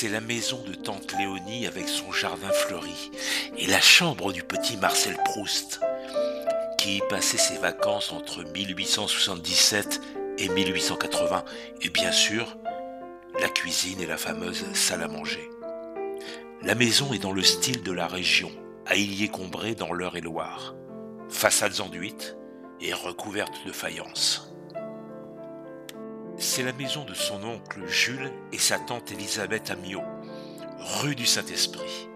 C'est la maison de tante Léonie avec son jardin fleuri et la chambre du petit Marcel Proust, qui y passait ses vacances entre 1877 et 1880, et bien sûr, la cuisine et la fameuse salle à manger. La maison est dans le style de la région, à Illiers-Combray dans l'Eure-et-Loire. Façades enduites et recouvertes de faïence. C'est la maison de son oncle Jules et sa tante Élisabeth Amiot, rue du Saint-Esprit.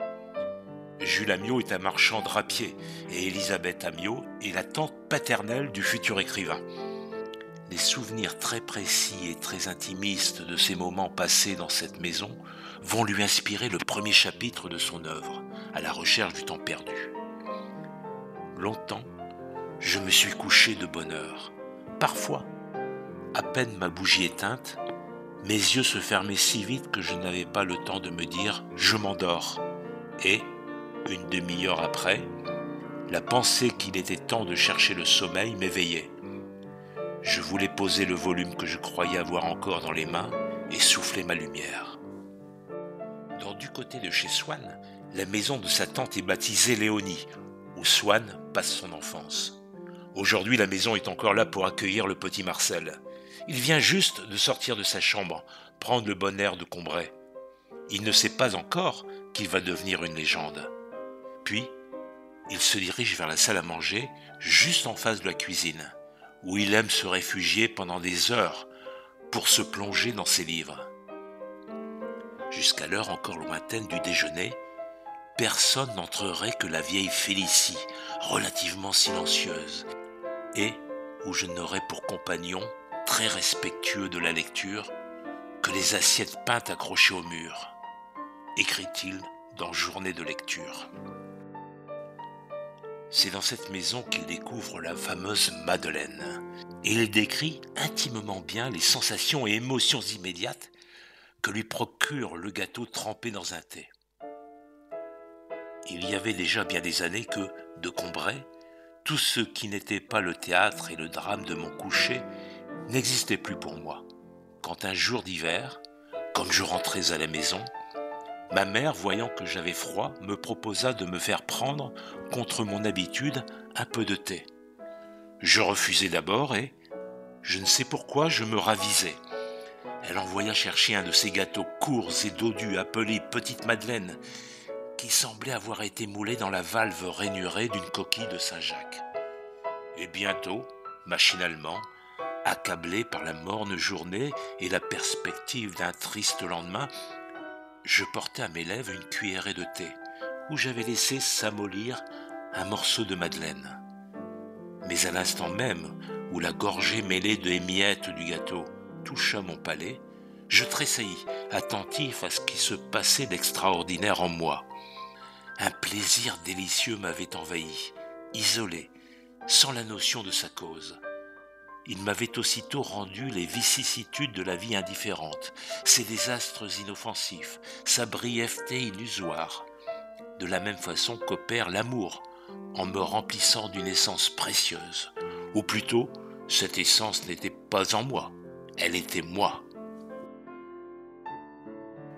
Jules Amiot est un marchand drapier et Élisabeth Amiot est la tante paternelle du futur écrivain. Les souvenirs très précis et très intimistes de ces moments passés dans cette maison vont lui inspirer le premier chapitre de son œuvre, À la recherche du temps perdu. Longtemps, je me suis couché de bonne heure. Parfois, à peine ma bougie éteinte, mes yeux se fermaient si vite que je n'avais pas le temps de me dire « je m'endors ». Et, une demi-heure après, la pensée qu'il était temps de chercher le sommeil m'éveillait. Je voulais poser le volume que je croyais avoir encore dans les mains et souffler ma lumière. Du côté de chez Swann, la maison de sa tante est baptisée Léonie, où Swann passe son enfance. Aujourd'hui, la maison est encore là pour accueillir le petit Marcel. Il vient juste de sortir de sa chambre, prendre le bon air de Combray. Il ne sait pas encore qu'il va devenir une légende. Puis, il se dirige vers la salle à manger, juste en face de la cuisine, où il aime se réfugier pendant des heures pour se plonger dans ses livres. Jusqu'à l'heure encore lointaine du déjeuner, personne n'entrerait que la vieille Félicie, relativement silencieuse, et où je n'aurais pour compagnon, très respectueux de la lecture, que les assiettes peintes accrochées au mur, écrit-il dans Journée de lecture. C'est dans cette maison qu'il découvre la fameuse Madeleine, et il décrit intimement bien les sensations et émotions immédiates que lui procure le gâteau trempé dans un thé. Il y avait déjà bien des années que, de Combray, tout ce qui n'était pas le théâtre et le drame de mon coucher n'existait plus pour moi. Quand un jour d'hiver, comme je rentrais à la maison, ma mère, voyant que j'avais froid, me proposa de me faire prendre, contre mon habitude, un peu de thé. Je refusai d'abord et, je ne sais pourquoi, je me ravisai. Elle envoya chercher un de ces gâteaux courts et dodus appelés Petite Madeleine, qui semblait avoir été moulé dans la valve rainurée d'une coquille de Saint-Jacques. Et bientôt, machinalement, accablé par la morne journée et la perspective d'un triste lendemain, je portai à mes lèvres une cuillerée de thé, où j'avais laissé s'amollir un morceau de madeleine. Mais à l'instant même où la gorgée mêlée des miettes du gâteau toucha mon palais, je tressaillis, attentif à ce qui se passait d'extraordinaire en moi. Un plaisir délicieux m'avait envahi, isolé, sans la notion de sa cause. Il m'avait aussitôt rendu les vicissitudes de la vie indifférentes, ses désastres inoffensifs, sa brièveté illusoire, de la même façon qu'opère l'amour, en me remplissant d'une essence précieuse, ou plutôt, cette essence n'était pas en moi, elle était moi.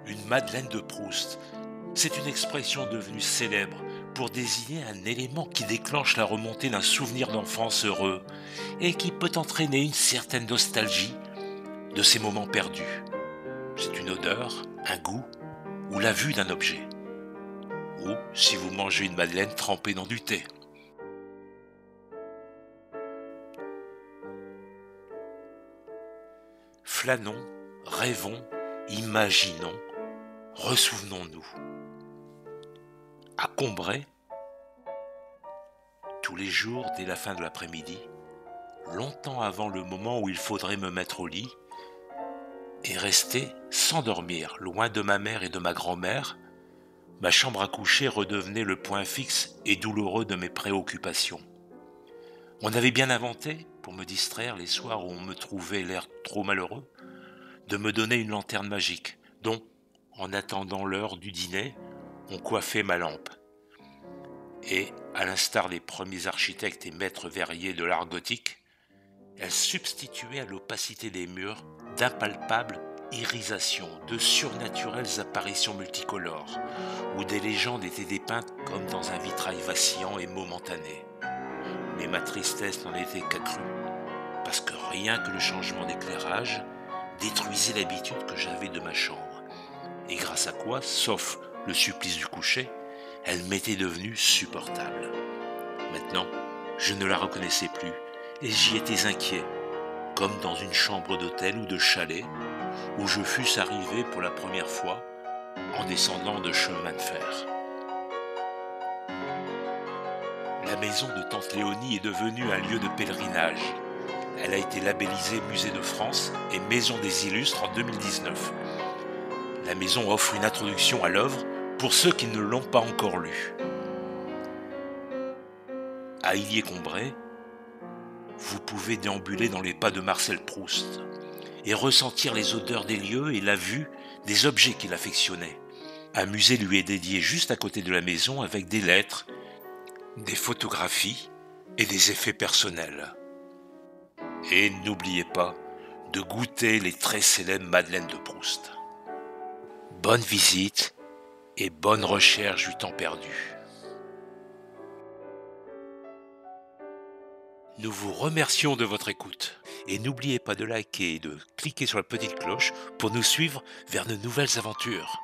Une Madeleine de Proust, c'est une expression devenue célèbre pour désigner un élément qui déclenche la remontée d'un souvenir d'enfance heureux et qui peut entraîner une certaine nostalgie de ces moments perdus. C'est une odeur, un goût ou la vue d'un objet. Ou si vous mangez une madeleine trempée dans du thé. Flânons, rêvons, imaginons, ressouvenons-nous. À Combray, tous les jours dès la fin de l'après-midi, longtemps avant le moment où il faudrait me mettre au lit, et rester sans dormir, loin de ma mère et de ma grand-mère, ma chambre à coucher redevenait le point fixe et douloureux de mes préoccupations. On avait bien inventé, pour me distraire les soirs où on me trouvait l'air trop malheureux, de me donner une lanterne magique, dont, en attendant l'heure du dîner, on coiffait ma lampe. Et, à l'instar des premiers architectes et maîtres verriers de l'art gothique, elle substituait à l'opacité des murs d'impalpables irisations, de surnaturelles apparitions multicolores, où des légendes étaient dépeintes comme dans un vitrail vacillant et momentané. Mais ma tristesse n'en était qu'accrue, parce que rien que le changement d'éclairage détruisait l'habitude que j'avais de ma chambre, et grâce à quoi, sauf le supplice du coucher, elle m'était devenue supportable. Maintenant, je ne la reconnaissais plus, et j'y étais inquiet, comme dans une chambre d'hôtel ou de chalet, où je fusse arrivé pour la première fois en descendant de chemin de fer. La maison de tante Léonie est devenue un lieu de pèlerinage. Elle a été labellisée Musée de France et Maison des Illustres en 2019. La maison offre une introduction à l'œuvre pour ceux qui ne l'ont pas encore lue. À Illiers-Combray, vous pouvez déambuler dans les pas de Marcel Proust et ressentir les odeurs des lieux et la vue des objets qu'il affectionnait. Un musée lui est dédié juste à côté de la maison avec des lettres, des photographies et des effets personnels. Et n'oubliez pas de goûter les très célèbres madeleines de Proust. Bonne visite et bonne recherche du temps perdu. Nous vous remercions de votre écoute et n'oubliez pas de liker et de cliquer sur la petite cloche pour nous suivre vers de nouvelles aventures.